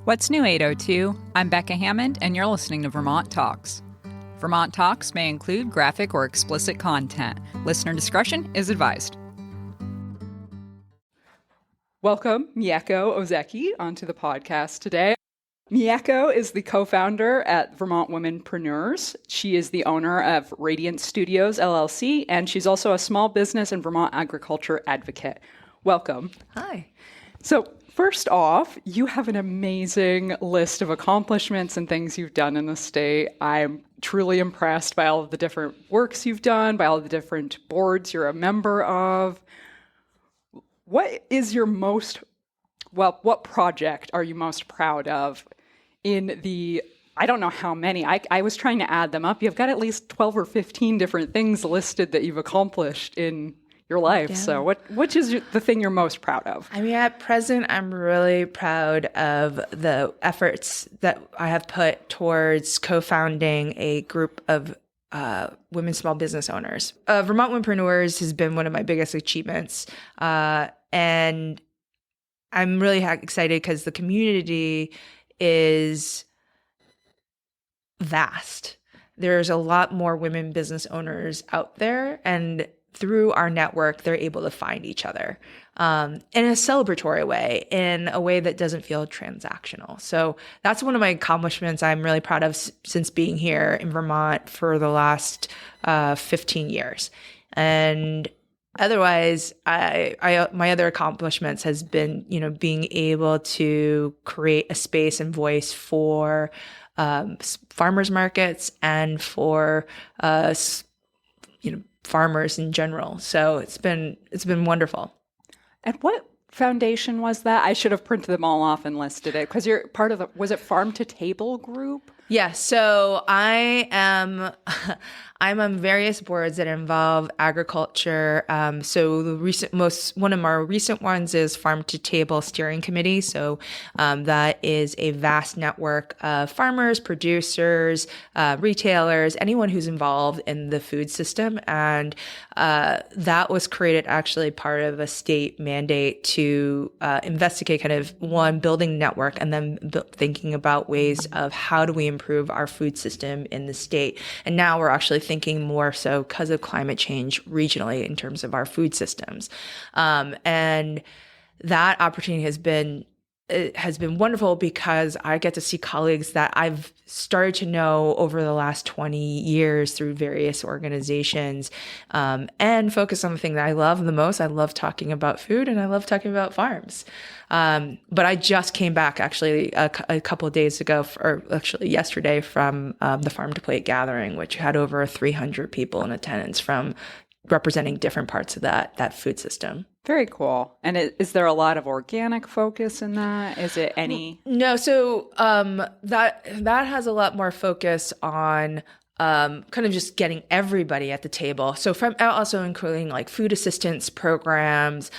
What's new, 802? I'm Becca Hammond, and you're listening to Vermont Talks. Vermont Talks may include graphic or explicit content. Listener discretion is advised. Welcome, Mieko Ozeki, onto the podcast today. Mieko is the co-founder at Vermont Womenpreneurs. She is the owner of Radiance Studios, LLC, and she's also a small business and Vermont agriculture advocate. Welcome. Hi. So, first off, you have an amazing list of accomplishments and things you've done in the state. I'm truly impressed by all of the different works you've done, by all of the different boards you're a member of. What is your what project are you most proud of in the, I don't know how many, I was trying to add them up. You've got at least 12 or 15 different things listed that you've accomplished in your life. Yeah. So which is the thing you're most proud of? I mean, at present, I'm really proud of the efforts that I have put towards co-founding a group of women small business owners. Vermont Womenpreneurs has been one of my biggest achievements. And I'm really excited because the community is vast. There's a lot more women business owners out there, and through our network, they're able to find each other in a celebratory way, in a way that doesn't feel transactional. So that's one of my accomplishments I'm really proud of since being here in Vermont for the last 15 years. And otherwise, my other accomplishments has been, being able to create a space and voice for farmers markets and for farmers in general. So it's been wonderful. And what foundation was that? I should have printed them all off and listed it because you're part of was it Farm to Table group? Yeah, so I'm on various boards that involve agriculture. So one of our recent ones is Farm to Table Steering Committee. So that is a vast network of farmers, producers, retailers, anyone who's involved in the food system. And that was created actually part of a state mandate to investigate kind of building network and then thinking about ways of how do we improve our food system in the state. And now we're actually thinking more so because of climate change regionally in terms of our food systems. And that opportunity has been wonderful because I get to see colleagues that I've started to know over the last 20 years through various organizations, and focus on the thing that I love the most. I love talking about food and I love talking about farms. But I just came back actually a couple of days ago, or actually yesterday, from the Farm to Plate gathering, which had over 300 people in attendance from representing different parts of that food system. Very cool. And is there a lot of organic focus in that? Is it any? No. So that has a lot more focus on kind of just getting everybody at the table. So from also including like food assistance programs,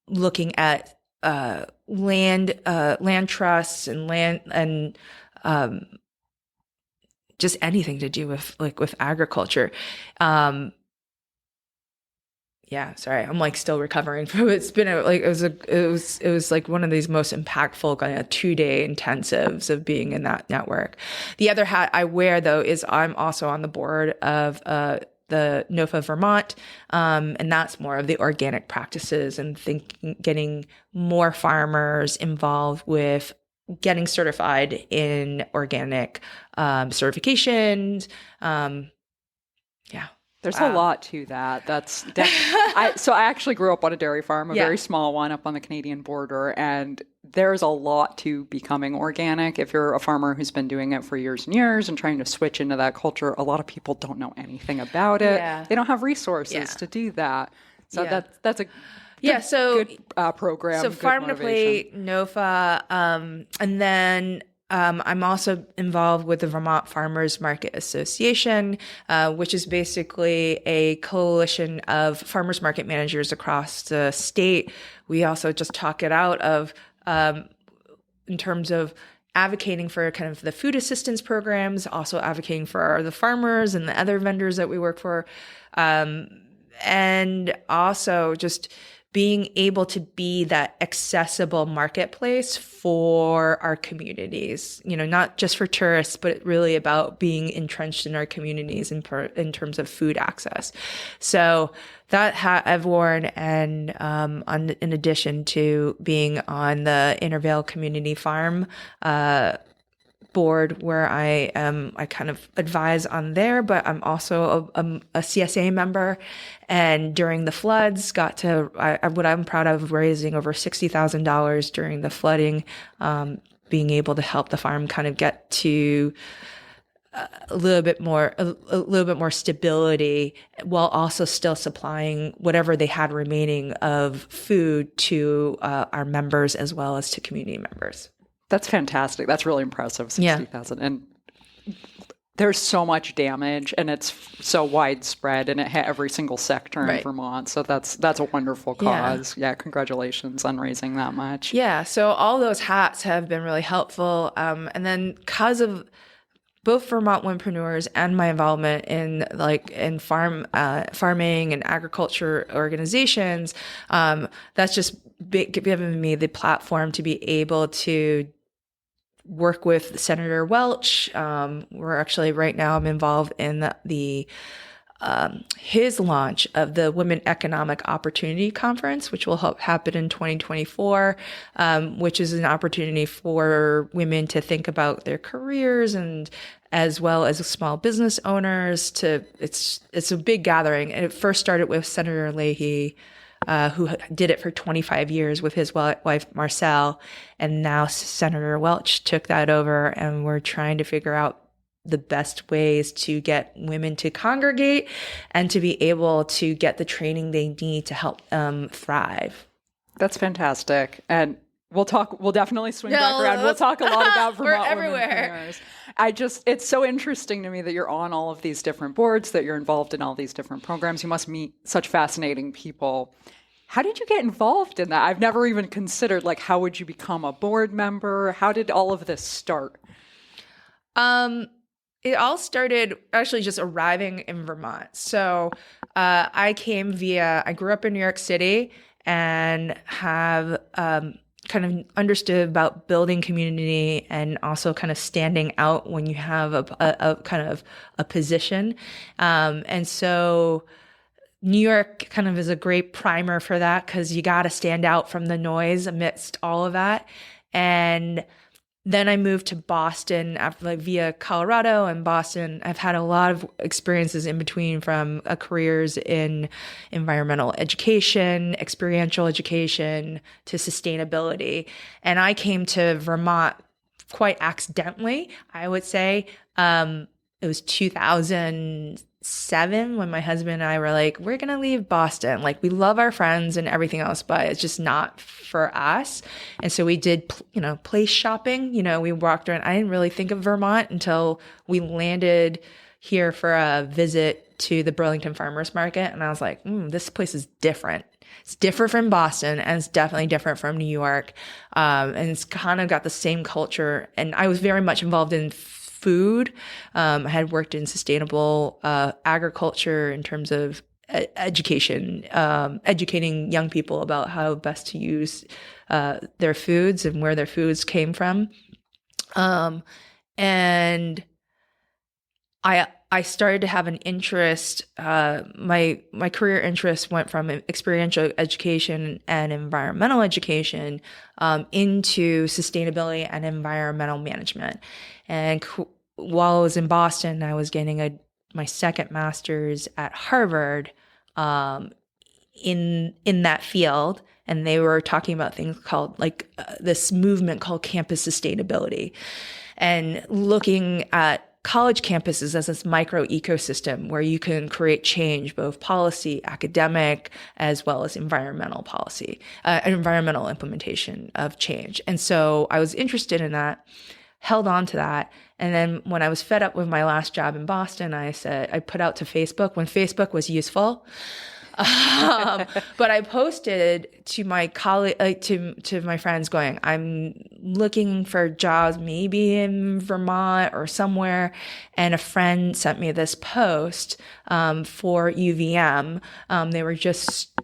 looking at land trusts and land and just anything to do with agriculture. Yeah, sorry, I'm still recovering from it. It's been it was like one of these most impactful kind of 2-day intensives of being in that network. The other hat I wear though is I'm also on the board of the NOFA Vermont, and that's more of the organic practices and getting more farmers involved with getting certified in organic certifications. Yeah. There's a lot to that. So I actually grew up on a dairy farm, a very small one up on the Canadian border, and there's a lot to becoming organic. If you're a farmer who's been doing it for years and years and trying to switch into that culture, a lot of people don't know anything about it. Yeah. They don't have resources to do that. So that's a good program. So Farm to Plate, NOFA, and then I'm also involved with the Vermont Farmers Market Association, which is basically a coalition of farmers market managers across the state. We also just talk it out of in terms of advocating for kind of the food assistance programs, also advocating for the farmers and the other vendors that we work for, and also just being able to be that accessible marketplace for our communities, not just for tourists, but really about being entrenched in our communities in terms of food access. So that hat I've worn, and in addition to being on the Intervale Community Farm board, where I kind of advise on there, but I'm also a CSA member. And during the floods, what I'm proud of, raising over $60,000 during the flooding, being able to help the farm kind of get to a little bit more stability, while also still supplying whatever they had remaining of food to our members as well as to community members. That's fantastic. That's really impressive. 60,000. And there's so much damage, and it's so widespread, and it hit every single sector in Vermont. So that's a wonderful cause. Yeah, congratulations on raising that much. Yeah. So all those hats have been really helpful. And then because of both Vermont Womenpreneurs and my involvement in farming and agriculture organizations, that's just given me the platform to be able to work with Senator Welch. We're actually right now I'm involved in his launch of the Women Economic Opportunity Conference, which will happen in 2024, which is an opportunity for women to think about their careers, and as well as small business owners. It's a big gathering, and it first started with Senator Leahy, who did it for 25 years with his wife, Marcel. And now Senator Welch took that over, and we're trying to figure out the best ways to get women to congregate and to be able to get the training they need to help them thrive. That's fantastic. And we'll definitely swing back around. We'll talk a lot about Vermont Womenpreneurs. It's so interesting to me that you're on all of these different boards, that you're involved in all these different programs. You must meet such fascinating people. How did you get involved in that? I've never even considered, how would you become a board member? How did all of this start? It all started actually just arriving in Vermont. So I grew up in New York City, and have kind of understood about building community, and also kind of standing out when you have a kind of a position. And so New York kind of is a great primer for that, because you got to stand out from the noise amidst all of that. And then I moved to Boston after, via Colorado and Boston. I've had a lot of experiences in between, from careers in environmental education, experiential education, to sustainability. And I came to Vermont quite accidentally, I would say. It was 2007 when my husband and I were like, we're going to leave Boston. We love our friends and everything else, but it's just not for us. And so we did, place shopping. We walked around. I didn't really think of Vermont until we landed here for a visit to the Burlington Farmers Market. And I was like, this place is different. It's different from Boston, and it's definitely different from New York. And it's kind of got the same culture. And I was very much involved in food. I had worked in sustainable agriculture in terms of education, educating young people about how best to use their foods and where their foods came from. And I started to have an interest. My career interest went from experiential education and environmental education into sustainability and environmental management. And while I was in Boston, I was getting my second master's at Harvard in that field, and they were talking about things called this movement called campus sustainability, and looking at college campuses as this micro ecosystem where you can create change, both policy, academic, as well as environmental policy, environmental implementation of change. And so I was interested in that, held on to that. And then when I was fed up with my last job in Boston, I put out to Facebook when Facebook was useful. But I posted to my colleague, to my friends, going, I'm looking for jobs, maybe in Vermont or somewhere. And a friend sent me this post for UVM. They were just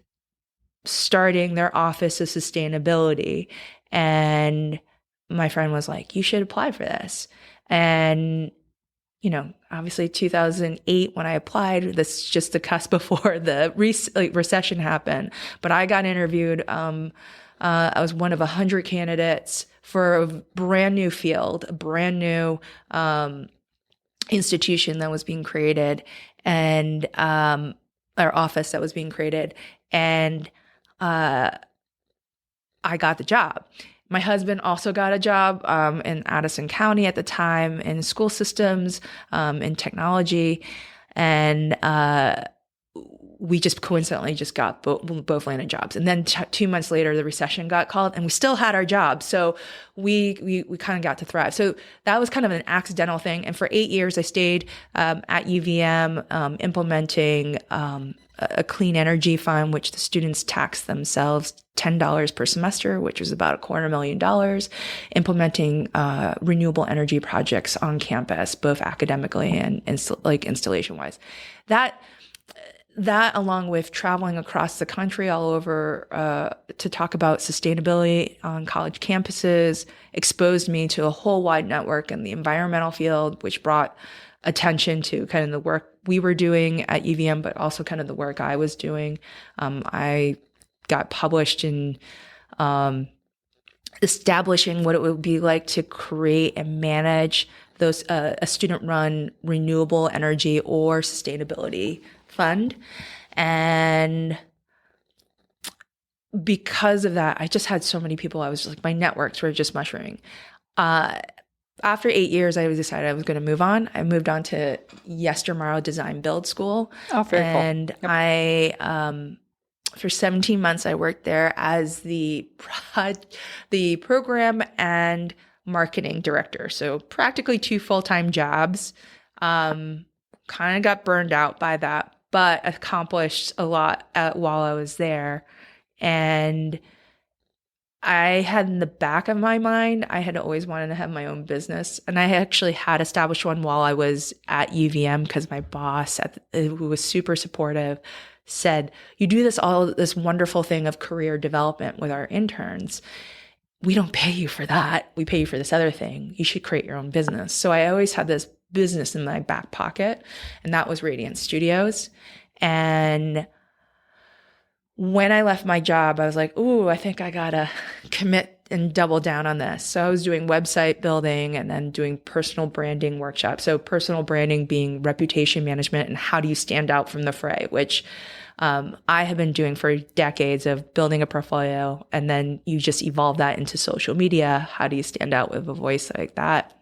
starting their office of sustainability. And my friend was like, you should apply for this. And, obviously 2008, when I applied, this is just the cusp before the recession happened. But I got interviewed. I was one of 100 candidates for a brand new field, a brand new institution that was being created, and our office that was being created. And I got the job. My husband also got a job in Addison County at the time in school systems, in technology. And we just coincidentally just got both landed jobs. And then 2 months later, the recession got called, and we still had our jobs. So we kind of got to thrive. So that was kind of an accidental thing. And for 8 years, I stayed at UVM implementing a clean energy fund, which the students tax themselves $10 per semester, which was about $250,000, implementing renewable energy projects on campus, both academically and installation wise. That along with traveling across the country all over to talk about sustainability on college campuses, exposed me to a whole wide network in the environmental field, which brought attention to kind of the work we were doing at UVM, but also kind of the work I was doing. I got published in establishing what it would be like to create and manage those a student-run renewable energy or sustainability fund. And because of that, I just had so many people. I was just like, my networks were just mushrooming. After 8 years, I decided I was going to move on. I moved on to Yestermorrow Design Build School. Oh, very cool. And Yep. I, for 17 months, I worked there as the program and marketing director. So practically 2 full-time jobs. Kind of got burned out by that, but accomplished a lot while I was there. And I had in the back of my mind, I had always wanted to have my own business. And I actually had established one while I was at UVM because my boss, who was super supportive, said, you do this wonderful thing of career development with our interns. We don't pay you for that. We pay you for this other thing. You should create your own business. So I always had this business in my back pocket, and that was Radiance Studios. And when I left my job, I was like, ooh, I think I gotta commit and double down on this. So I was doing website building and then doing personal branding workshops. So personal branding being reputation management and how do you stand out from the fray, which I have been doing for decades of building a portfolio, and then you just evolve that into social media. How do you stand out with a voice like that?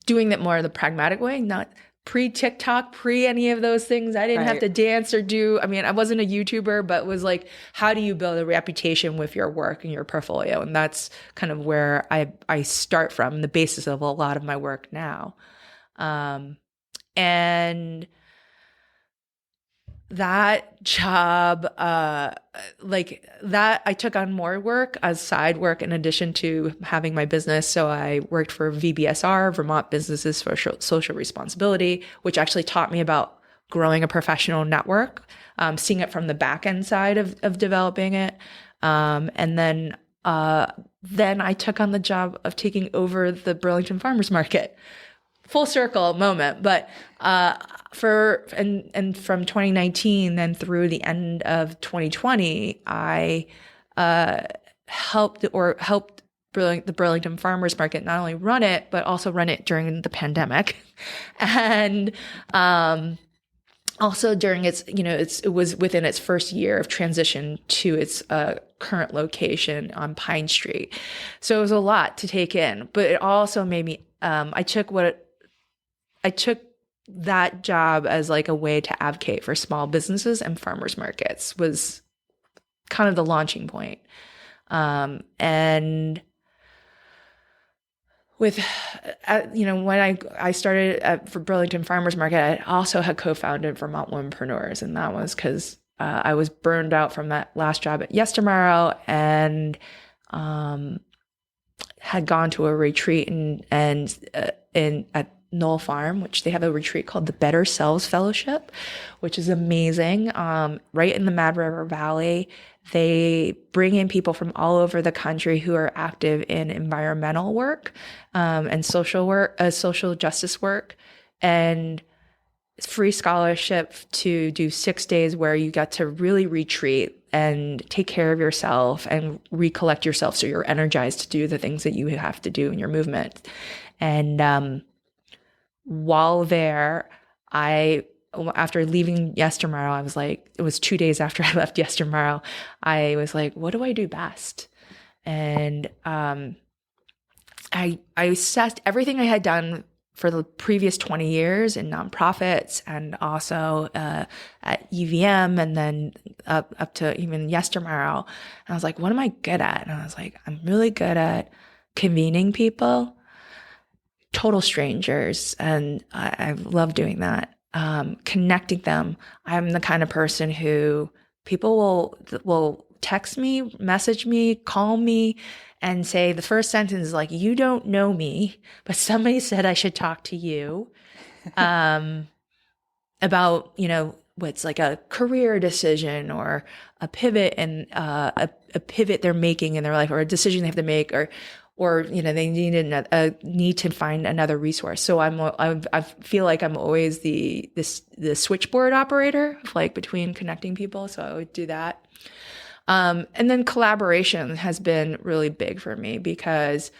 Doing that more the pragmatic way, not pre-TikTok, pre any of those things. I didn't have to dance or do, I wasn't a YouTuber, but was like, how do you build a reputation with your work and your portfolio? And that's kind of where I start from, the basis of a lot of my work now. And that job, I took on more work as side work in addition to having my business. So I worked for VBSR, Vermont Businesses for Social Responsibility, which actually taught me about growing a professional network, seeing it from the back end side of developing it. And then I took on the job of taking over the Burlington Farmers Market. Full circle moment, but from 2019 then through the end of 2020, I helped the Burlington Farmers Market not only run it but also run it during the pandemic, and also during its it was within its first year of transition to its current location on Pine Street. So it was a lot to take in, but it also made me. I took that job as like a way to advocate for small businesses, and farmers markets was kind of the launching point. And with, when I started for Burlington Farmers Market, I also had co-founded Vermont Womenpreneurs. And that was because I was burned out from that last job at Yestermorrow, and had gone to a retreat at Knoll Farm, which they have a retreat called the Better Selves Fellowship, which is amazing. Right in the Mad River Valley. They bring in people from all over the country who are active in environmental work and social work, social justice work, and free scholarship to do 6 days where you get to really retreat and take care of yourself and recollect yourself so you're energized to do the things that you have to do in your movement. And while there, after leaving Yes Tomorrow, I was like, it was 2 days after I left Yes Tomorrow, I was like, what do I do best? And I assessed everything I had done for the previous 20 years in nonprofits and also at UVM and then up to even Yes Tomorrow. And I was like, what am I good at? And I was like, I'm really good at convening people, total strangers. And I love doing that. Connecting them. I'm the kind of person who people will text me, message me, call me, and say the first sentence is like, you don't know me, but somebody said I should talk to you about, what's like a career decision or a pivot and a pivot they're making in their life or a decision they have to make or they need to find another resource. So I feel like I'm always the switchboard operator, like between connecting people. So I would do that. And then collaboration has been really big for me because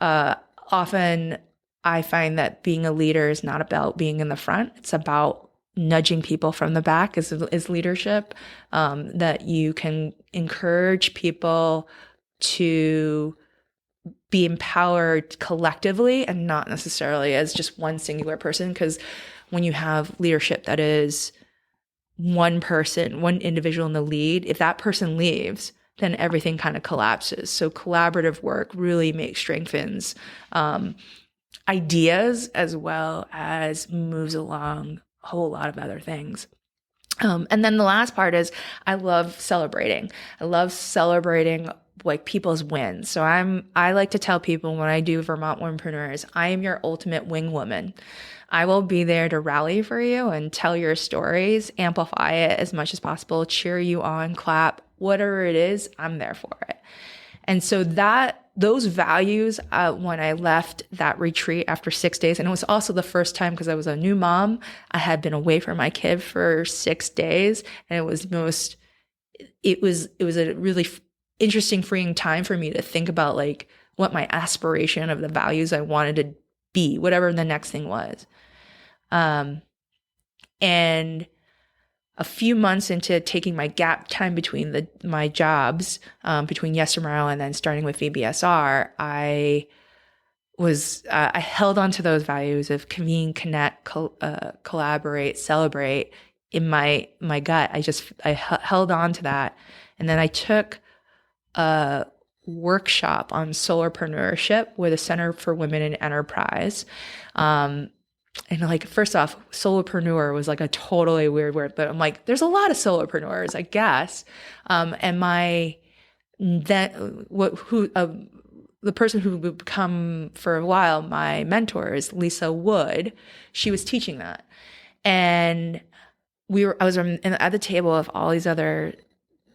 often I find that being a leader is not about being in the front. It's about nudging people from the back is leadership, that you can encourage people to be empowered collectively and not necessarily as just one singular person. Because when you have leadership that is one person, one individual in the lead, if that person leaves, then everything kind of collapses. So collaborative work really strengthens ideas as well as moves along a whole lot of other things. And then the last part is I love celebrating. I love celebrating like people's wins. So I like to tell people when I do Vermont Womenpreneurs, I am your ultimate wing woman. I will be there to rally for you and tell your stories, amplify it as much as possible, cheer you on, clap, whatever it is, I'm there for it. And so those values, when I left that retreat after 6 days, and it was also the first time because I was a new mom, I had been away from my kid for 6 days, and it was a really interesting, freeing time for me to think about like what my aspiration of the values I wanted to be, whatever the next thing was. And a few months into taking my gap time between my jobs, between Yes Tomorrow and then starting with VBSR, I held on to those values of convene, connect, collaborate, celebrate in my gut. I held on to that. And then I took a workshop on solarpreneurship with a Center for Women in Enterprise. And like, first off, solopreneur was like a totally weird word, but I'm like, there's a lot of solopreneurs, I guess. And the person who would become for a while my mentor is Lisa Wood. She was teaching that, and I was at the table of all these other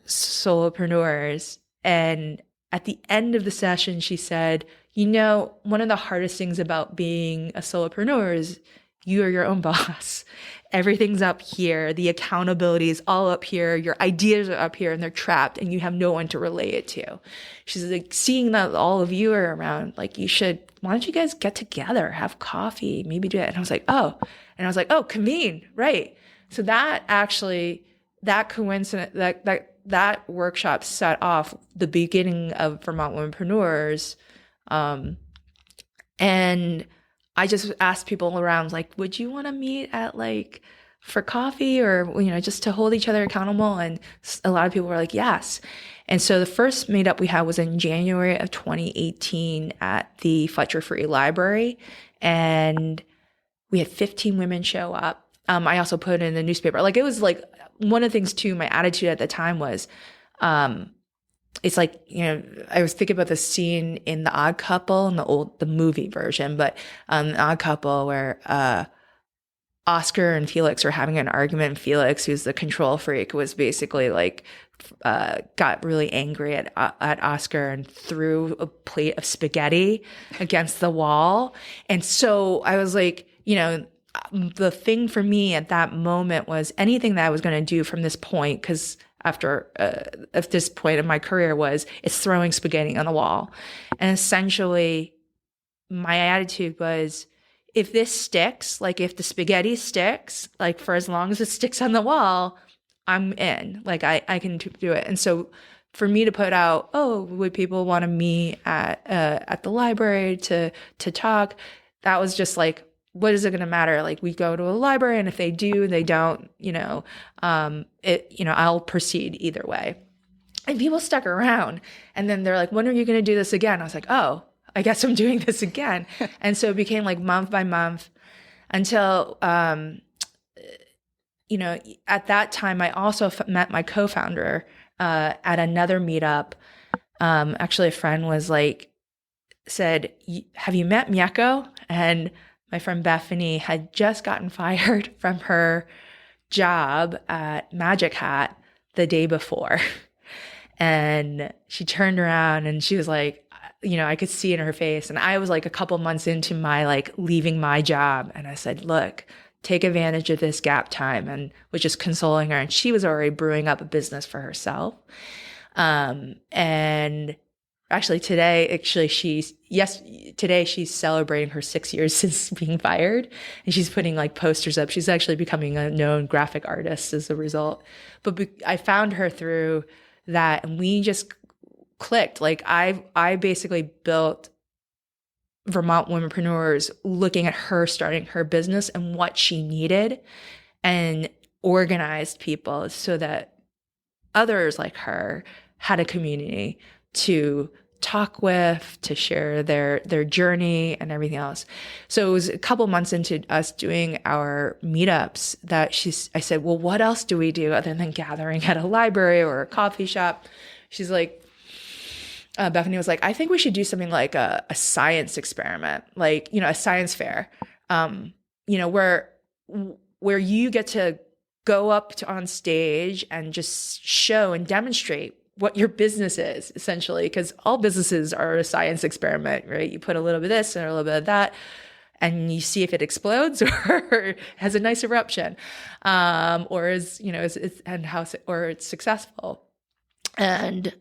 solopreneurs, and at the end of the session, she said, one of the hardest things about being a solopreneur is you are your own boss. Everything's up here. The accountability is all up here. Your ideas are up here and they're trapped and you have no one to relay it to. She's like, seeing that all of you are around, like why don't you guys get together, have coffee, maybe do it. And I was like, oh, convene. Right. So that coincidence, that workshop set off the beginning of Vermont Womenpreneurs. And I just asked people around, like, would you want to meet at for coffee or, just to hold each other accountable? And a lot of people were like, yes. And so the first meetup we had was in January of 2018 at the Fletcher Free Library. And we had 15 women show up. I also put it in the newspaper. It was one of the things too, my attitude at the time was, it's like, I was thinking about the scene in The Odd Couple in the movie version, but The Odd Couple where Oscar and Felix were having an argument. Felix, who's the control freak, was basically like got really angry at Oscar and threw a plate of spaghetti against the wall. And so I was like, the thing for me at that moment was anything that I was going to do from this point, because after at this point in my career it's throwing spaghetti on the wall. And essentially my attitude was, if this sticks, like if the spaghetti sticks, like for as long as it sticks on the wall, I'm in. Like I can do it. And so for me to put out, would people want to meet at the library to talk? That was just like, what is it going to matter? Like we go to a library, and if they do, they don't, I'll proceed either way. And people stuck around, and then they're like, when are you going to do this again? I was like, oh, I guess I'm doing this again. And so it became like month by month until, at that time, I also met my co-founder at another meetup. Actually, a friend said, have you met Mieko? And my friend Bethany had just gotten fired from her job at Magic Hat the day before. And she turned around and she was like, I could see in her face. And I was like a couple months into my leaving my job. And I said, look, take advantage of this gap time, and was just consoling her. And she was already brewing up a business for herself. And actually today she's celebrating her 6 years since being fired. And she's putting posters up. She's actually becoming a known graphic artist as a result. But I found her through that, and we just clicked. I basically built Vermont Womenpreneurs looking at her starting her business and what she needed, and organized people so that others like her had a community to talk with, to share their journey and everything else. So it was a couple months into us doing our meetups that I said, well, what else do we do other than gathering at a library or a coffee shop? She's like, Bethany was like, I think we should do something like a science experiment, a science fair, where you get to go up on stage and just show and demonstrate what your business is, essentially, because all businesses are a science experiment, right? You put a little bit of this and a little bit of that, and you see if it explodes or has a nice eruption, or or it's successful. And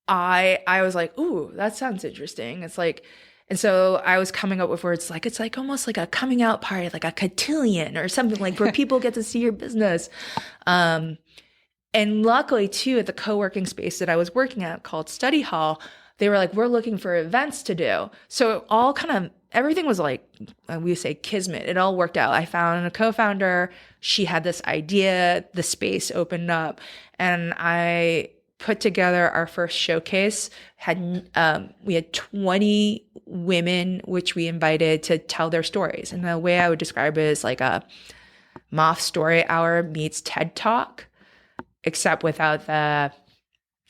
I was like, ooh, that sounds interesting. It's like, and so I was coming up with words it's like almost like a coming out party, like a cotillion or something, where people get to see your business. And luckily too, at the co-working space that I was working at called Study Hall, they were like, we're looking for events to do. So all everything was we say kismet. It all worked out. I found a co-founder. She had this idea, the space opened up, and I put together our first showcase. We had 20 women, which we invited to tell their stories. And the way I would describe it is like a Moth Story Hour meets TED Talk, except without I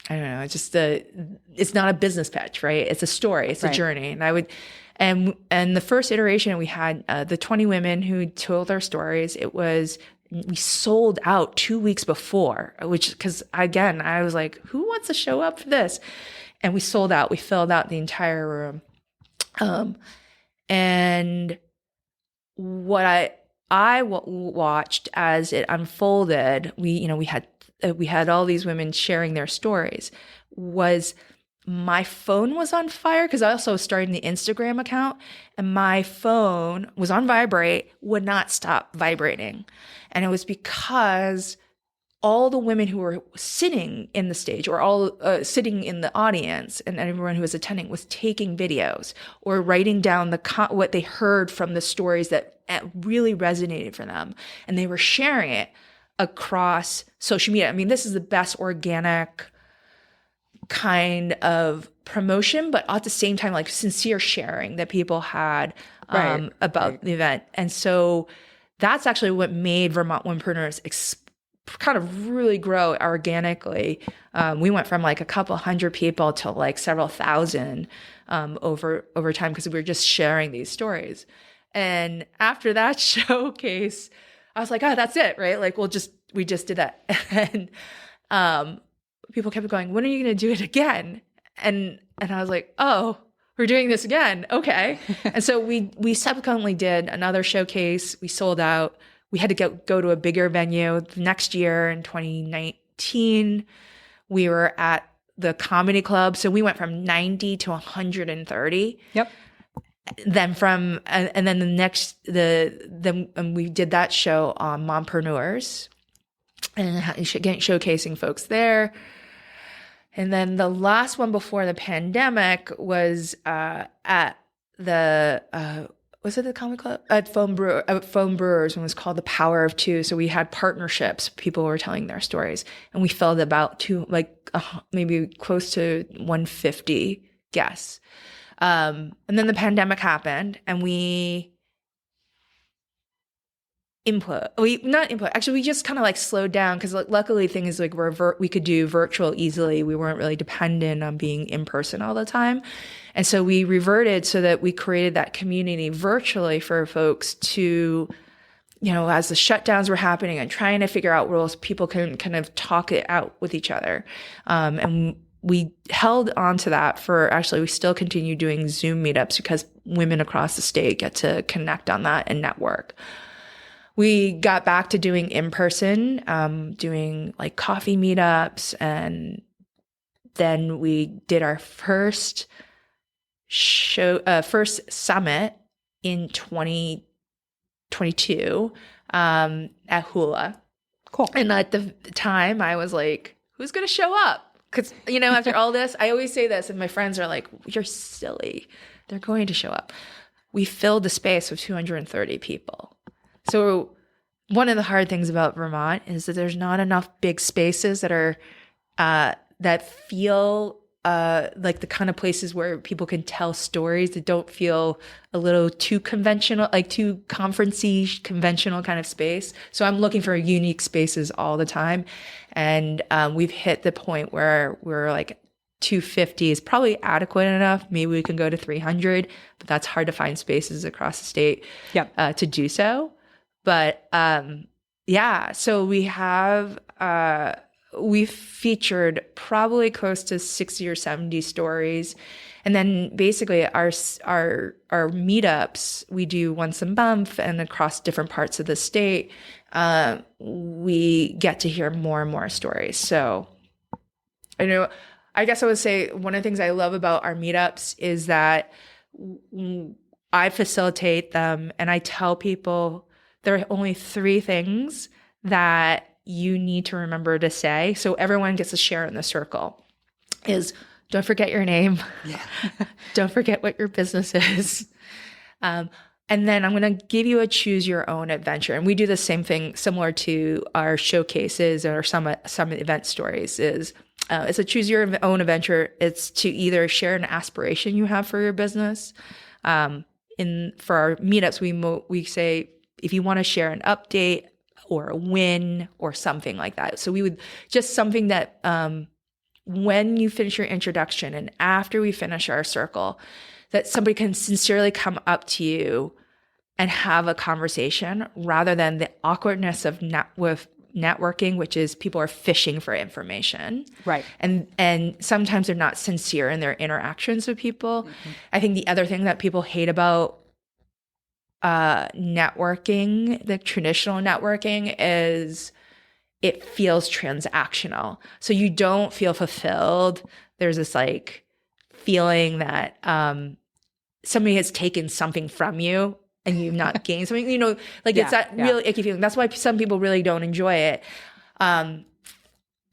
don't know, it's not a business pitch, right? It's a story, it's a journey. And and the first iteration, we had the 20 women who told their stories. We sold out 2 weeks before, because again, I was like, who wants to show up for this? And we sold out. We filled out the entire room. And what I watched as it unfolded, we had all these women sharing their stories, was my phone was on fire, because I also started the Instagram account, and my phone was on vibrate, would not stop vibrating. And it was because all the women who were sitting in the stage, or all sitting in the audience, and everyone who was attending was taking videos or writing down what they heard from the stories that really resonated for them. And they were sharing it across social media. I mean, this is the best organic kind of promotion, but at the same time, sincere sharing that people had about the event. And so that's actually what made Vermont Womenpreneurs kind of really grow organically. We went from like a couple hundred people to like several thousand over time because we were just sharing these stories. And after that showcase, I was like, oh, that's it, right? Like, we just did that. And people kept going, when are you going to do it again? And I was like, oh, we're doing this again. Okay. And so we subsequently did another showcase. We sold out. We had to go to a bigger venue. The next year in 2019, we were at the comedy club. So we went from 90 to 130. Yep. Then then we did that show on Mompreneurs and showcasing folks there. And then the last one before the pandemic was at the was it the comic club at Foam Brewers, and it was called The Power of Two. So we had partnerships. People were telling their stories, and we filled about maybe close to 150 guests. And then the pandemic happened, and we just kind of like slowed down because luckily thing is like we could do virtual easily. We weren't really dependent on being in person all the time. And so we reverted so that we created that community virtually for folks to, as the shutdowns were happening and trying to figure out rules, people can kind of talk it out with each other. And we held on to that we still continue doing Zoom meetups because women across the state get to connect on that and network. We got back to doing in-person, doing like coffee meetups. And then we did our first summit in 2022 at Hula. Cool. And at the time I was like, who's going to show up? Because, after all this, I always say this and my friends are like, you're silly. They're going to show up. We filled the space with 230 people. So one of the hard things about Vermont is that there's not enough big spaces that are that feel like the kind of places where people can tell stories that don't feel a little too conventional, like too conference-y, conventional kind of space. So I'm looking for unique spaces all the time. And we've hit the point where we're like 250 is probably adequate enough. Maybe we can go to 300, but that's hard to find spaces across the state to do so. But so we've featured probably close to 60 or 70 stories. And then basically our meetups, we do once a month and across different parts of the state, we get to hear more and more stories. So I guess I would say one of the things I love about our meetups is that I facilitate them and I tell people there are only 3 things that you need to remember to say. So everyone gets a share in the circle is don't forget your name. Yeah. Don't forget what your business is. And then I'm going to give you a choose your own adventure. And we do the same thing similar to our showcases or some event stories is it's a choose your own adventure. It's to either share an aspiration you have for your business. For our meetups, we say, if you want to share an update or a win or something like that. So we would just something that when you finish your introduction and after we finish our circle, that somebody can sincerely come up to you and have a conversation rather than the awkwardness of networking, which is people are fishing for information. Right. And sometimes they're not sincere in their interactions with people. Mm-hmm. I think the other thing that people hate about networking, the traditional networking, is it feels transactional. So you don't feel fulfilled. There's this like feeling that somebody has taken something from you and you've not gained something, it's that really icky feeling. That's why some people really don't enjoy it.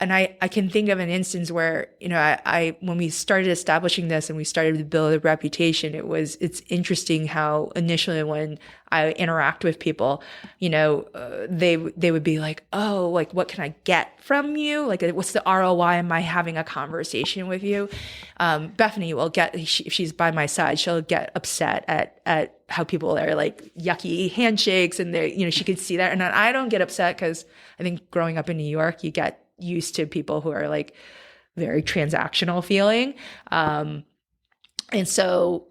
and I can think of an instance where, I when we started establishing this and we started to build a reputation, it's interesting how initially when I interact with people, they would be like, oh, like, what can I get from you? Like, what's the ROI? Am I having a conversation with you? Bethany will if she's by my side, she'll get upset at how people are like yucky handshakes, and she could see that. And I don't get upset because I think growing up in New York, you get used to people who are like very transactional feeling. And so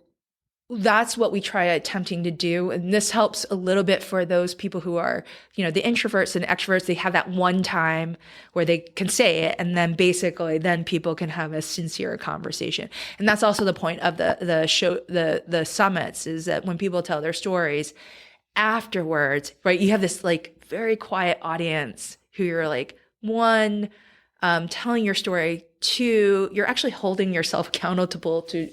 that's what we try attempting to do. And this helps a little bit for those people who are, the introverts and extroverts. They have that one time where they can say it, and then basically then people can have a sincere conversation. And that's also the point of the show, the summits, is that when people tell their stories afterwards, right, you have this like very quiet audience who you're like, one, telling your story. Two, you're actually holding yourself accountable to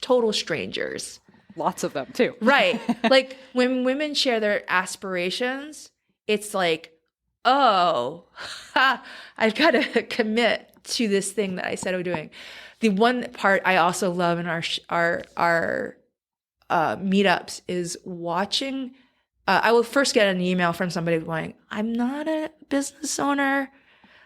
total strangers. Lots of them too. Right. Like when women share their aspirations, it's like, oh, I've got to commit to this thing that I said I'm doing. The one part I also love in our meetups is watching. I will first get an email from somebody going, I'm not a business owner.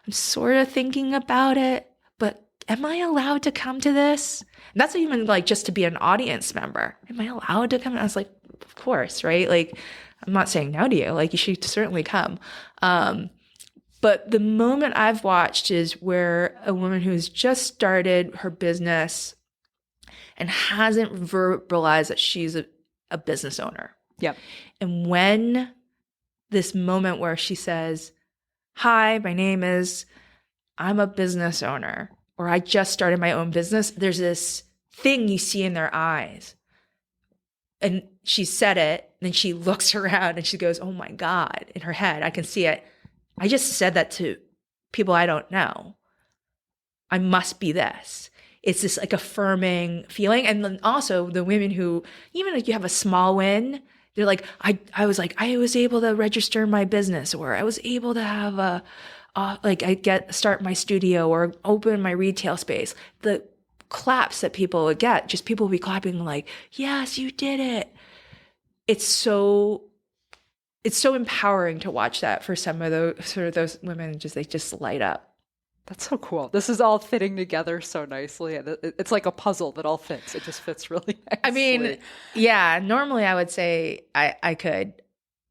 I'm sort of thinking about it, but am I allowed to come to this? And that's even like just to be an audience member. Am I allowed to come? And I was like, of course, right? Like, I'm not saying no to you. Like, you should certainly come. But the moment I've watched is where a woman who's just started her business and hasn't verbalized that she's a business owner. Yep. And when this moment where she says, hi, my name is, I'm a business owner, or I just started my own business, there's this thing you see in their eyes. And she said it, and then she looks around and she goes, oh my God, in her head, I can see it. I just said that to people I don't know. I must be this. It's this like affirming feeling. And then also the women who, even if you have a small win, they're like, I was able to register my business, or I was able to have start my studio or open my retail space. The claps that people would get, just people would be clapping like, yes, you did it. It's so empowering to watch that for some of those women. They just light up. That's so cool. This is all fitting together so nicely. It's like a puzzle that all fits. It just fits really nicely. I mean, yeah, normally I would say I could.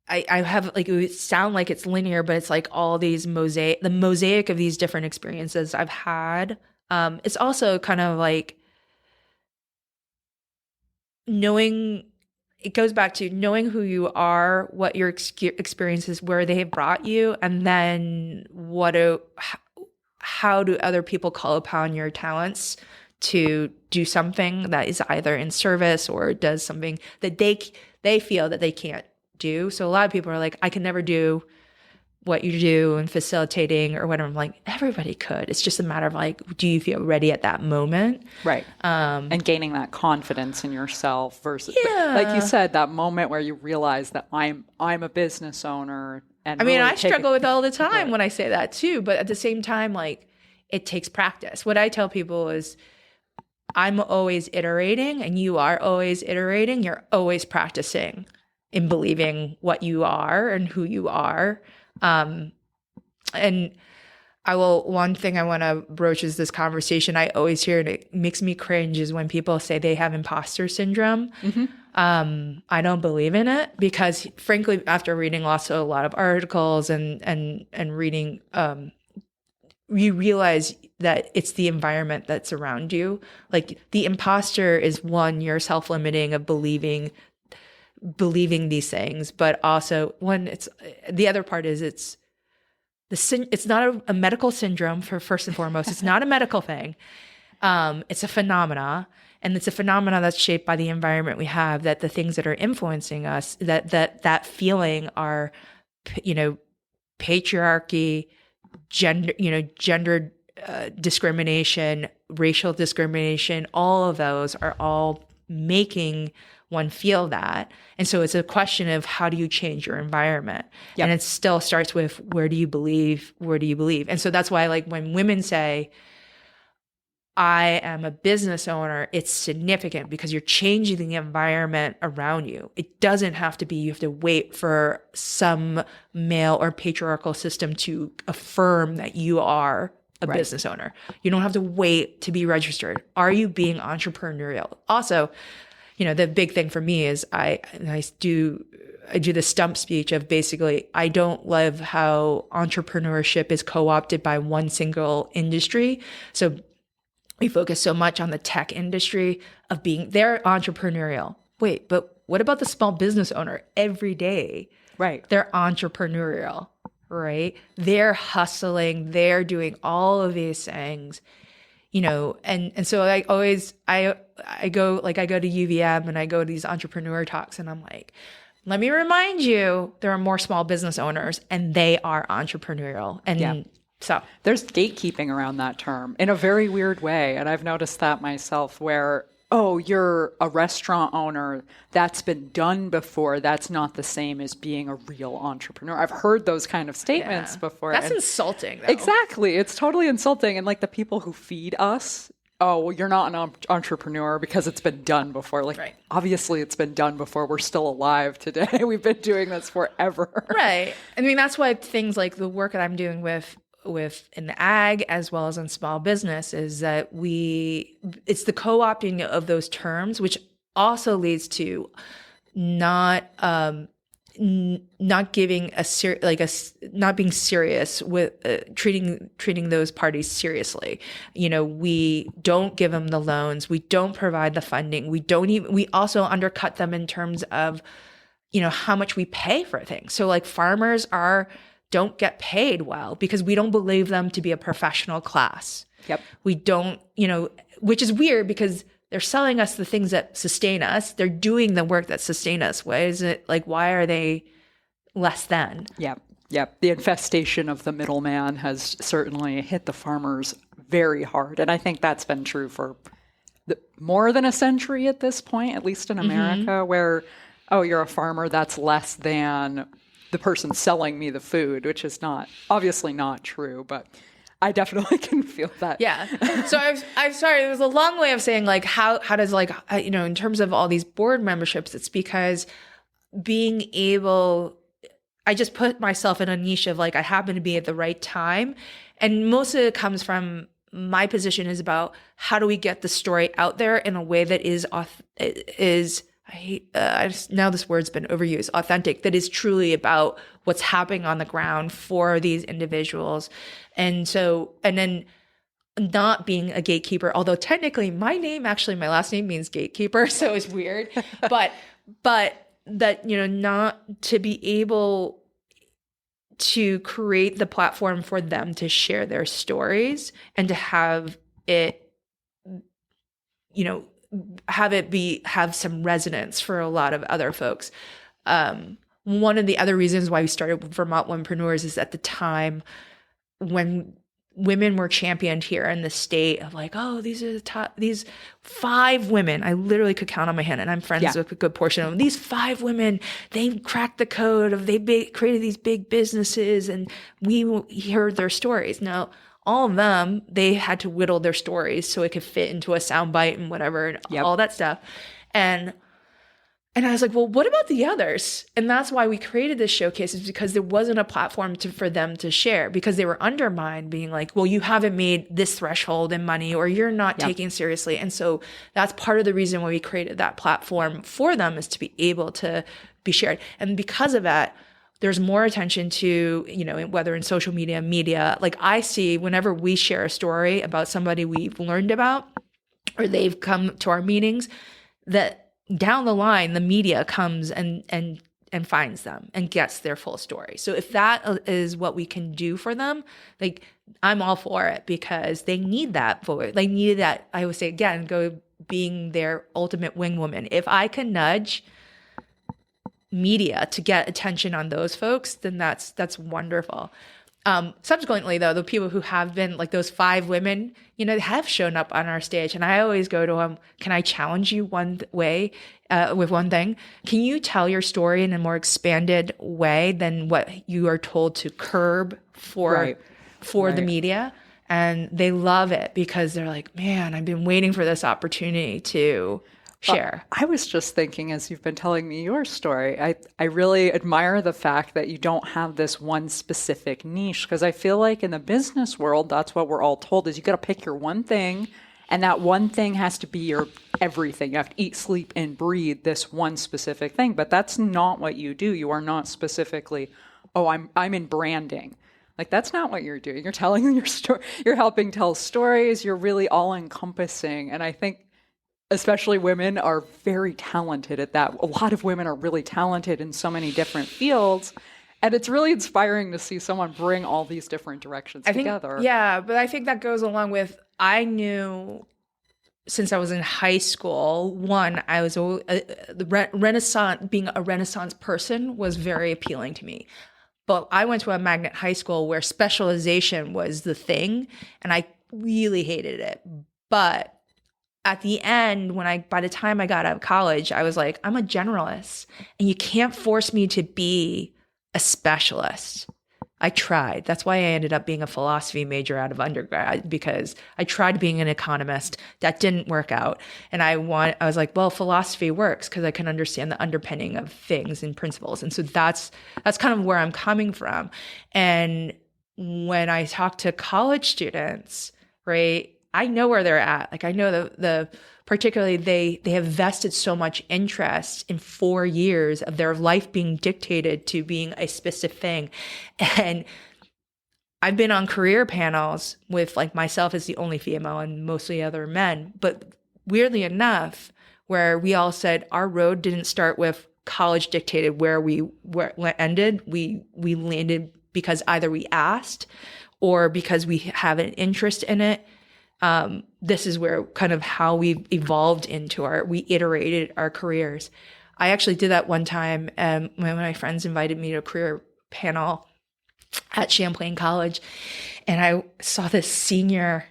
I have, like, it would sound like it's linear, but it's like all these the mosaic of these different experiences I've had. It's also kind of like knowing, it goes back to knowing who you are, what your experiences, where they have brought you, and then how do other people call upon your talents to do something that is either in service or does something that they feel that they can't do. So a lot of people are like, I can never do what you do in facilitating or whatever. I'm like, everybody could. It's just a matter of like, do you feel ready at that moment? Right. And gaining that confidence in yourself versus, like you said, that moment where you realize that I'm a business owner. And I mean, I struggle with all the time when I say that too, but at the same time, like, it takes practice. What I tell people is, I'm always iterating and you are always iterating. You're always practicing in believing what you are and who you are. And one thing I want to broach is this conversation I always hear, and it makes me cringe, is when people say they have imposter syndrome. Mm-hmm. I don't believe in it because, frankly, after reading a lot of articles and reading, you realize that it's the environment that's around you. Like, the imposter is one, you're self-limiting of believing these things, but also the other part is it's not a medical syndrome, for first and foremost. It's not a medical thing. It's a phenomena, and it's a phenomena that's shaped by the environment we have, that the things that are influencing us, that feeling are, patriarchy, gender discrimination, racial discrimination. All of those are all making one feel that. And so it's a question of how do you change your environment? And it still starts with where do you believe? Where do you believe? And so that's why like when women say, I am a business owner, it's significant because you're changing the environment around you. It doesn't have to be, you have to wait for some male or patriarchal system to affirm that you are a business owner. You don't have to wait to be registered. Are you being entrepreneurial? Also, you know, the big thing for me is I do the stump speech of basically, I don't love how entrepreneurship is co-opted by one single industry. So we focus so much on the tech industry of being, they're entrepreneurial. Wait, but what about the small business owner every day? Right. They're entrepreneurial, right? They're hustling. They're doing all of these things, you know, and so I always, I go to UVM and I go to these entrepreneur talks and I'm like, let me remind you, there are more small business owners and they are entrepreneurial. And so there's gatekeeping around that term in a very weird way. And I've noticed that myself where, oh, you're a restaurant owner. That's been done before. That's not the same as being a real entrepreneur. I've heard those kind of statements before. That's insulting, though. Exactly. It's totally insulting. And like the people who feed us, oh, well, you're not an entrepreneur because it's been done before. Like, obviously it's been done before. We're still alive today. We've been doing this forever. Right. I mean, that's why things like the work that I'm doing with in ag as well as in small business is that it's the co-opting of those terms, which also leads to not giving not being serious with treating those parties seriously. You know, we don't give them the loans, we don't provide the funding, we also undercut them in terms of, you know, how much we pay for things. So like farmers don't get paid well because we don't believe them to be a professional class. We don't, you know, which is weird because they're selling us the things that sustain us. They're doing the work that sustain us. Why is it like, why are they less than? Yep. The infestation of the middleman has certainly hit the farmers very hard. And I think that's been true for more than a century at this point, at least in America, where, oh, you're a farmer, that's less than the person selling me the food, which is obviously not true, but I definitely can feel that. Yeah. So I'm sorry, it was a long way of saying like, how does like, you know, in terms of all these board memberships, it's because I just put myself in a niche of like, I happen to be at the right time. And most of it comes from my position is about how do we get the story out there in a way that is now this word's been overused, authentic, that is truly about what's happening on the ground for these individuals. And then not being a gatekeeper, although technically my last name means gatekeeper, so it's weird, but that, you know, not to be able to create the platform for them to share their stories and to have it, you know, have some resonance for a lot of other folks. One of the other reasons why we started Vermont Womenpreneurs is at the time when women were championed here in the state of like, oh, these are these 5 women. I literally could count on my hand, and I'm friends with a good portion of them. These 5 women, they cracked the code of created these big businesses, and we heard their stories. Now, all of them, they had to whittle their stories so it could fit into a soundbite and whatever, and all that stuff. And I was like, well, what about the others? And that's why we created this showcase, is because there wasn't a platform for them to share, because they were undermined, being like, well, you haven't made this threshold in money, or you're not taking seriously. And so that's part of the reason why we created that platform for them, is to be able to be shared. And because of that, there's more attention to, you know, whether in social media, like I see whenever we share a story about somebody we've learned about, or they've come to our meetings, that down the line, the media comes and finds them and gets their full story. So if that is what we can do for them, like I'm all for it, because they need that voice. They needed that. I would say again, go being their ultimate wing woman. If I can nudge media to get attention on those folks, then that's wonderful. Subsequently, though, the people who have been like those 5 women, they have shown up on our stage. And I always go to them, can I challenge you one way with one thing? Can you tell your story in a more expanded way than what you are told to curb for the media? And they love it because they're like, man, I've been waiting for this opportunity to share. I was just thinking as you've been telling me your story, I really admire the fact that you don't have this one specific niche, because I feel like in the business world, that's what we're all told is you got to pick your one thing, and that one thing has to be your everything. You have to eat, sleep, and breathe this one specific thing. But that's not what you do. You are not specifically, I'm in branding. Like, that's not what you're doing. You're telling your story. You're helping tell stories. You're really all encompassing. And I think especially women are very talented at that. A lot of women are really talented in so many different fields. And it's really inspiring to see someone bring all these different directions together. But I think that goes along with, I knew since I was in high school, one, I was the Renaissance, being a Renaissance person was very appealing to me. But I went to a magnet high school where specialization was the thing, and I really hated it. But at the end, by the time I got out of college, I was like, I'm a generalist, and you can't force me to be a specialist. I tried. That's why I ended up being a philosophy major out of undergrad, because I tried being an economist. That didn't work out. And I was like, well, philosophy works because I can understand the underpinning of things and principles. And so that's kind of where I'm coming from. And when I talk to college students, right, I know where they're at. Like, I know the particularly they have vested so much interest in 4 years of their life being dictated to being a specific thing. And I've been on career panels with, like, myself as the only female and mostly other men. But weirdly enough, where we all said our road didn't start with college dictated where we ended. We landed because either we asked or because we have an interest in it. This is where kind of how we've evolved we iterated our careers. I actually did that one time when my friends invited me to a career panel at Champlain College, and I saw this senior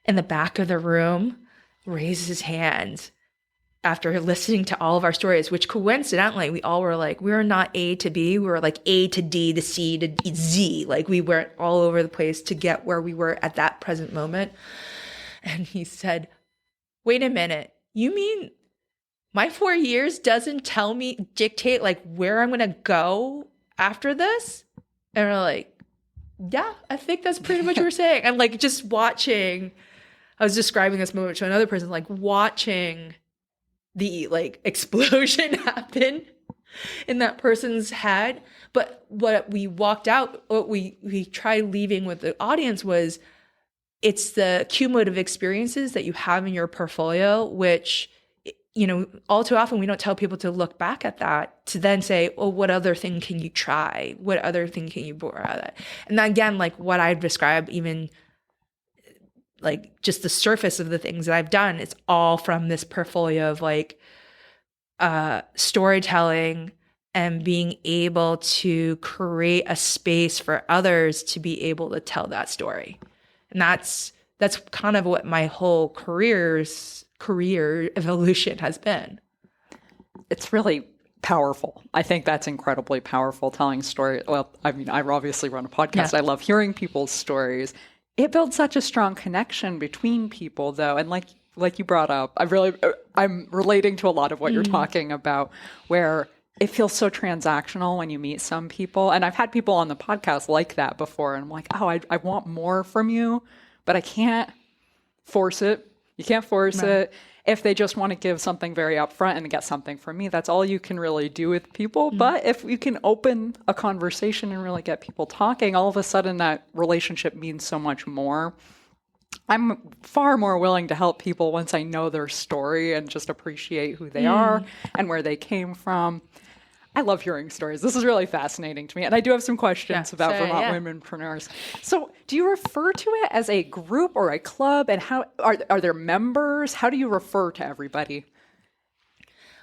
in the back of the room raise his hand after listening to all of our stories, which coincidentally, we all were like, we were not A to B, we were like A to D to C to Z. Like, we went all over the place to get where we were at that present moment. And he said, wait a minute, you mean my 4 years doesn't dictate like where I'm going to go after this? And we're like, yeah, I think that's pretty much what we're saying. And like, just watching, I was describing this moment to another person, like watching the like explosion happen in that person's head. But what we walked out, what we tried leaving with the audience was, it's the cumulative experiences that you have in your portfolio, which, all too often we don't tell people to look back at that, to then say, well, what other thing can you try? What other thing can you borrow out of that? And then again, like what I've described, even like just the surface of the things that I've done, it's all from this portfolio of like storytelling and being able to create a space for others to be able to tell that story. And that's kind of what my whole career evolution has been. It's really powerful. I think that's incredibly powerful, telling stories. Well, I mean, I obviously run a podcast. Yeah. I love hearing people's stories. It builds such a strong connection between people, though. And like you brought up, I'm relating to a lot of what you're talking about, where it feels so transactional when you meet some people. And I've had people on the podcast like that before. And I'm like, oh, I want more from you, but I can't force it. You can't force it. If they just want to give something very upfront and get something from me, that's all you can really do with people. But if you can open a conversation and really get people talking, all of a sudden that relationship means so much more. I'm far more willing to help people once I know their story and just appreciate who they are and where they came from. I love hearing stories. This is really fascinating to me. And I do have some questions about Vermont Womenpreneurs. So do you refer to it as a group or a club? And how are there members? How do you refer to everybody?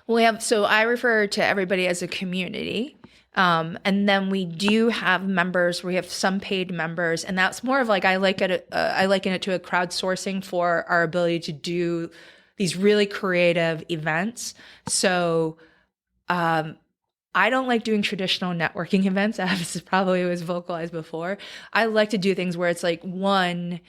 So I refer to everybody as a community. And then we do have members. We have some paid members, and that's more of like I liken it to a crowdsourcing for our ability to do these really creative events. So I don't like doing traditional networking events, as probably was vocalized before. I like to do things where it's like, one,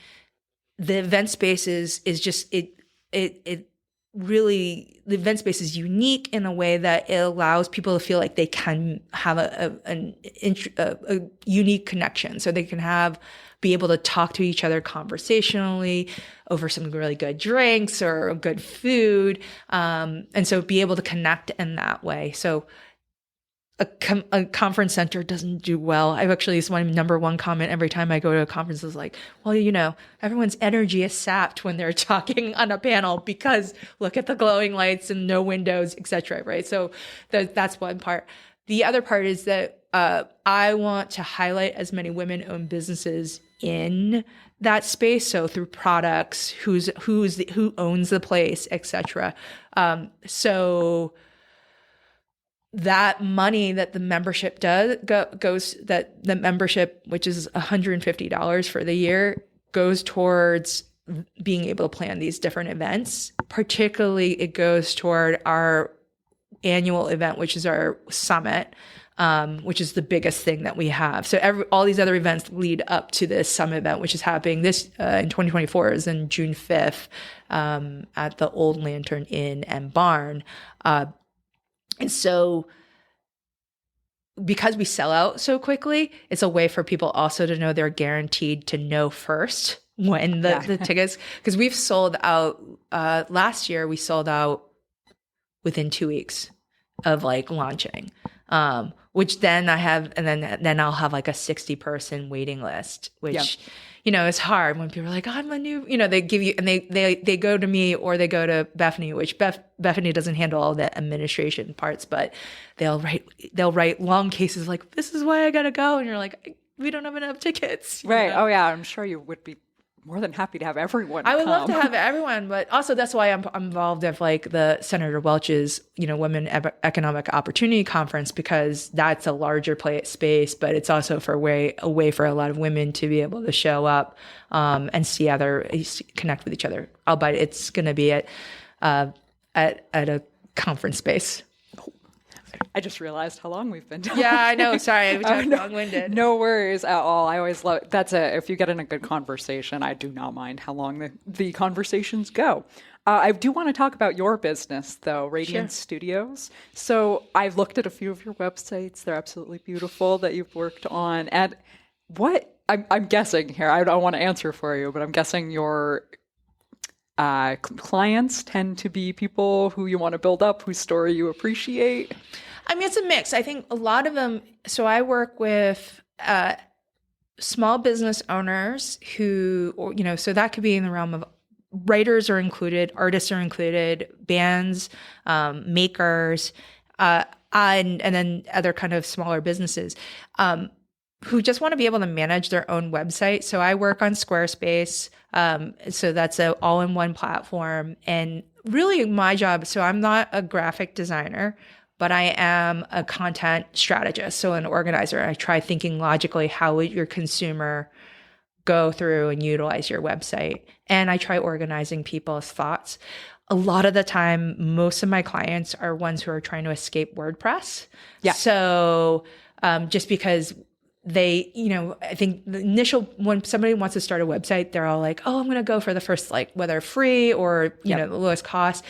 the event space is just it really, the event space is unique in a way that it allows people to feel like they can have a unique connection. So they can be able to talk to each other conversationally over some really good drinks or good food. And so be able to connect in that way. So a conference center doesn't do well. It's my number one comment every time I go to a conference is like, well, everyone's energy is sapped when they're talking on a panel because look at the glowing lights and no windows, etc. Right? So that's one part. The other part is that I want to highlight as many women-owned businesses in that space. So through products, who owns the place, etc. So that money that the membership goes, that the membership, which is $150 for the year, goes towards being able to plan these different events. Particularly, it goes toward our annual event, which is our summit, which is the biggest thing that we have. So all these other events lead up to this summit event, which is happening this in 2024, is in June 5th at the Old Lantern Inn and Barn. And so because we sell out so quickly, it's a way for people also to know they're guaranteed to know first when the tickets, because we've sold out, last year we sold out within 2 weeks of like launching, which then then I'll have like a 60-person waiting list, which, it's hard when people are like, I'm a new, they give you, and they go to me or they go to Bethany, which Bethany doesn't handle all the administration parts, but they'll write long cases like, this is why I gotta go. And you're like, we don't have enough tickets. Right. Oh yeah. I'm sure you would be more than happy to have everyone. I would love to have everyone, but also that's why I'm involved with like the Senator Welch's, Women Economic Opportunity Conference, because that's a larger space, but it's also a way for a lot of women to be able to show up and connect with each other. Albeit it's going to be at a conference space. I just realized how long we've been talking. Yeah, I know. Sorry, we talked long-winded. No worries at all. I always love if you get in a good conversation, I do not mind how long the conversations go. I do want to talk about your business, though, Radiance Studios. So I've looked at a few of your websites. They're absolutely beautiful that you've worked on. And what I'm guessing here, I don't want to answer for you, but I'm guessing your clients tend to be people who you want to build up, whose story you appreciate. I mean, it's a mix. I think a lot of them. So I work with small business owners who, so that could be in the realm of writers are included, artists are included, bands, makers, and then other kind of smaller businesses who just want to be able to manage their own website. So I work on Squarespace. So that's an all-in-one platform. And really my job, so I'm not a graphic designer, but I am a content strategist, so an organizer. I try thinking logically, how would your consumer go through and utilize your website? And I try organizing people's thoughts. A lot of the time, most of my clients are ones who are trying to escape WordPress. Yeah. So just because they, I think the initial, when somebody wants to start a website, they're all like, oh, I'm going to go for the first, like whether free or, the lowest cost.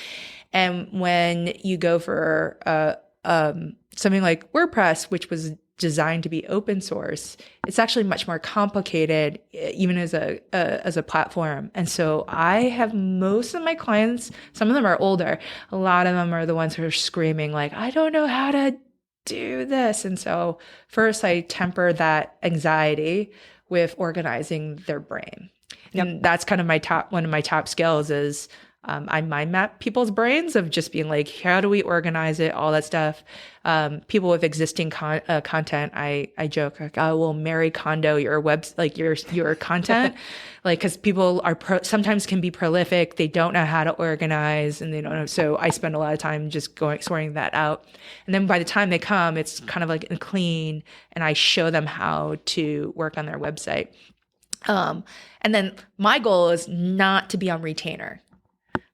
And when you go for something like WordPress, which was designed to be open source, it's actually much more complicated, even as a platform. And so I have most of my clients, some of them are older. A lot of them are the ones who are screaming like, I don't know how to do this. And so first I temper that anxiety with organizing their brain. And that's kind of one of my top skills is I mind map people's brains of just being like, how do we organize it, all that stuff. People with existing content, I joke like, I will Mary Kondo your like your content, like because people are sometimes can be prolific, they don't know how to organize, and they don't know. So I spend a lot of time just sorting that out, and then by the time they come, it's kind of like clean, and I show them how to work on their website. And then my goal is not to be on retainer.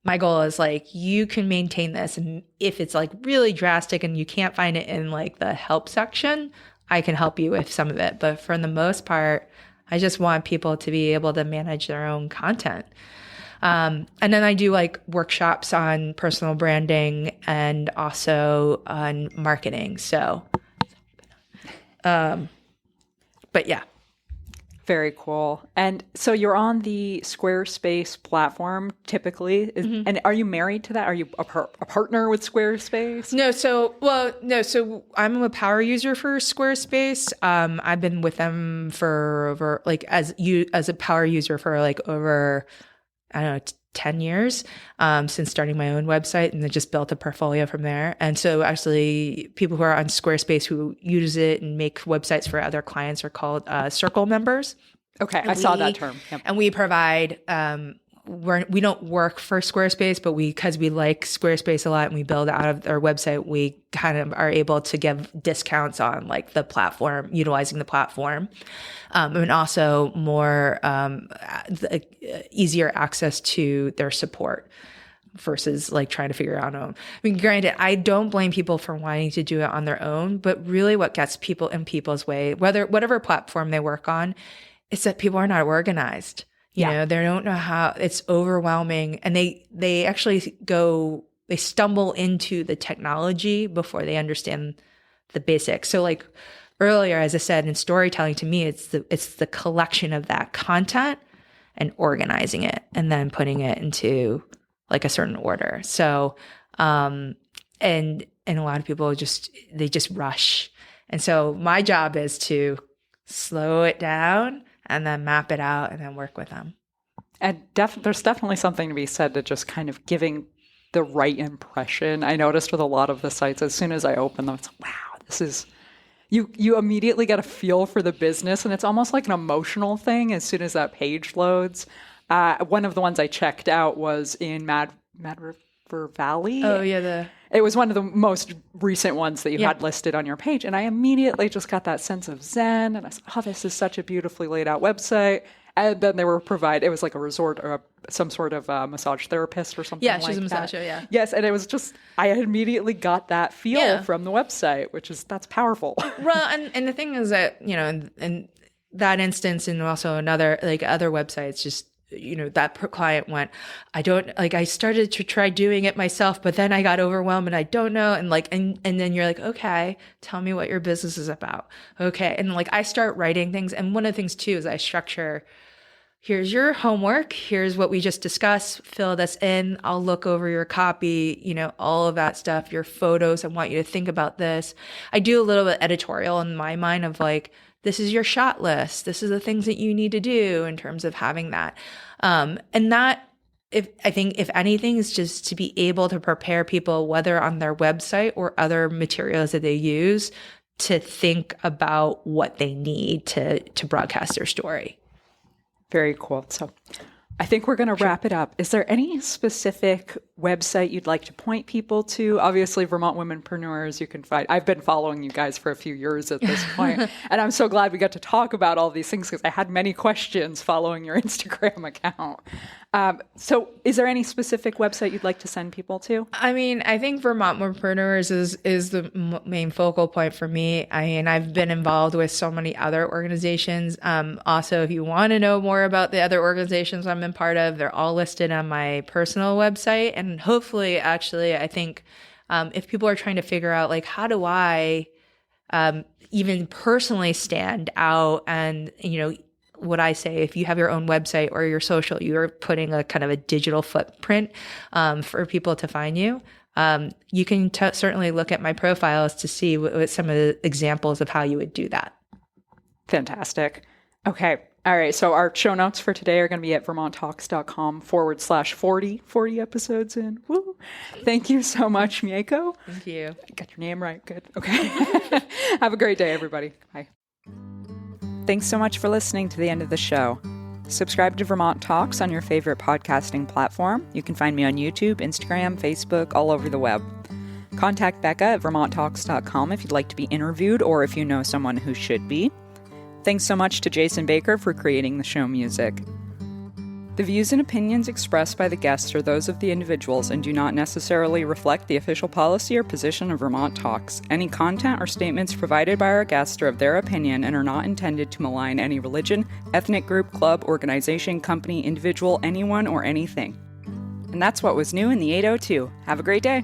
My goal is like, you can maintain this. And if it's like really drastic and you can't find it in like the help section, I can help you with some of it. But for the most part, I just want people to be able to manage their own content. And then I do like workshops on personal branding and also on marketing. So, but yeah. Very cool. And so you're on the Squarespace platform typically. And are you married to that? Are you a partner with Squarespace? No. So I'm a power user for Squarespace. I've been with them for over like as a power user for like over, I don't know, 10 years since starting my own website, and then just built a portfolio from there. And so actually people who are on Squarespace who use it and make websites for other clients are called circle members. Okay, I saw that term. Yep. And we provide, we don't work for Squarespace, but because we like Squarespace a lot and we build out of our website, we kind of are able to give discounts on like the platform, utilizing the platform. And also more easier access to their support versus like trying to figure it out on. I mean, granted, I don't blame people for wanting to do it on their own, but really what gets people in people's way, whatever platform they work on, is that people are not organized. You know, they don't know how, it's overwhelming, and they actually they stumble into the technology before they understand the basics. So like earlier, as I said, in storytelling, to me, it's the collection of that content and organizing it and then putting it into like a certain order. So, and a lot of people they just rush. And so my job is to slow it down and then map it out and then work with them. And there's definitely something to be said to just kind of giving the right impression. I noticed with a lot of the sites, as soon as I open them, it's like, wow, this is... You immediately get a feel for the business, and it's almost like an emotional thing as soon as that page loads. One of the ones I checked out was in Mad River Valley. Oh, yeah. It was one of the most recent ones that you had listed on your page, and I immediately just got that sense of zen, and I said, oh, this is such a beautifully laid out website. And then they were it was like a resort or some sort of massage therapist or something like that. Yeah, she's a massager, yeah. Yes, and it was just, I immediately got that feel from the website, that's powerful. Well, and the thing is that, you know, in that instance and also another, like other websites, just, you know, that client went, I started to try doing it myself, but then I got overwhelmed and I don't know. And like, and then you're like, okay, tell me what your business is about. Okay. And like, I start writing things. And one of the things too, is I structure, here's your homework. Here's what we just discussed. Fill this in. I'll look over your copy, you know, all of that stuff, your photos. I want you to think about this. I do a little bit editorial in my mind of like, this is your shot list. This is the things that you need to do in terms of having that. And that, I think if anything, is just to be able to prepare people, whether on their website or other materials that they use, to think about what they need to broadcast their story. Very cool. So I think we're going to wrap it up. Is there any specific website you'd like to point people to? Obviously, Vermont Womenpreneurs, you can find. I've been following you guys for a few years at this point, and I'm so glad we got to talk about all these things because I had many questions following your Instagram account. So is there any specific website you'd like to send people to? I mean, I think Vermont Womenpreneurs is the main focal point for me. I mean, I've been involved with so many other organizations. Also, if you want to know more about the other organizations I'm in part of, they're all listed on my personal website. And hopefully, actually, I think if people are trying to figure out, like, how do I even personally stand out, and, you know, what I say, if you have your own website or your social, you're putting a kind of a digital footprint for people to find you. You can certainly look at my profiles to see what some of the examples of how you would do that. Fantastic. Okay. All right, so our show notes for today are going to be at vermonttalks.com/40, 40 episodes in. Woo! Thank you so much, Mieko. Thank you. Got your name right. Good. Okay. Have a great day, everybody. Bye. Thanks so much for listening to the end of the show. Subscribe to Vermont Talks on your favorite podcasting platform. You can find me on YouTube, Instagram, Facebook, all over the web. Contact Becca at vermonttalks.com if you'd like to be interviewed or if you know someone who should be. Thanks so much to Jason Baker for creating the show music. The views and opinions expressed by the guests are those of the individuals and do not necessarily reflect the official policy or position of Vermont Talks. Any content or statements provided by our guests are of their opinion and are not intended to malign any religion, ethnic group, club, organization, company, individual, anyone, or anything. And that's what was new in the 802. Have a great day.